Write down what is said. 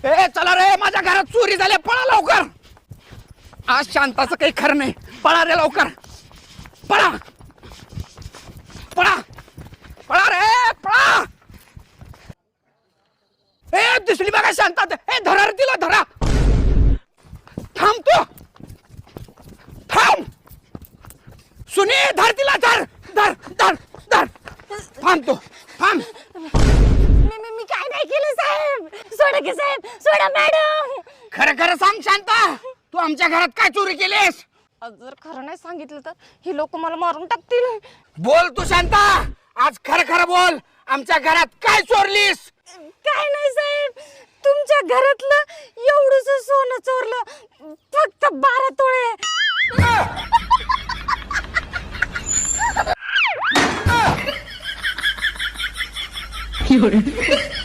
ए चला रे, माझ्या घरात चोरी झाली, पळा लवकर. आज शांताचं काही खरं नाही, पळा रे लवकर, पळा पळा पळा रे पळा. ए दिसली बघा शांता, ए धरा रे तिला, धरा. थांब तू, थांब. सुनी धर तिला, धर धर धर धर. थांब तू, थांब. मी काय नाही केलं साहेब. सोडा की साहेब, सोडा मॅडम. खरं खरं सांग शांता, तू आमच्या घरात काय चोरी केलीस? जर खरं नाही सांगितलं तर ही लोक मला मारून टाकतील. बोल तू शांता, आज खरं खरं बोल, आमच्या घरात काय चोरलीस? काय नाही साहेब, तुमच्या घरातलं एवढंसं सोनं चोरलं, फक्त 12 तोळे.有人。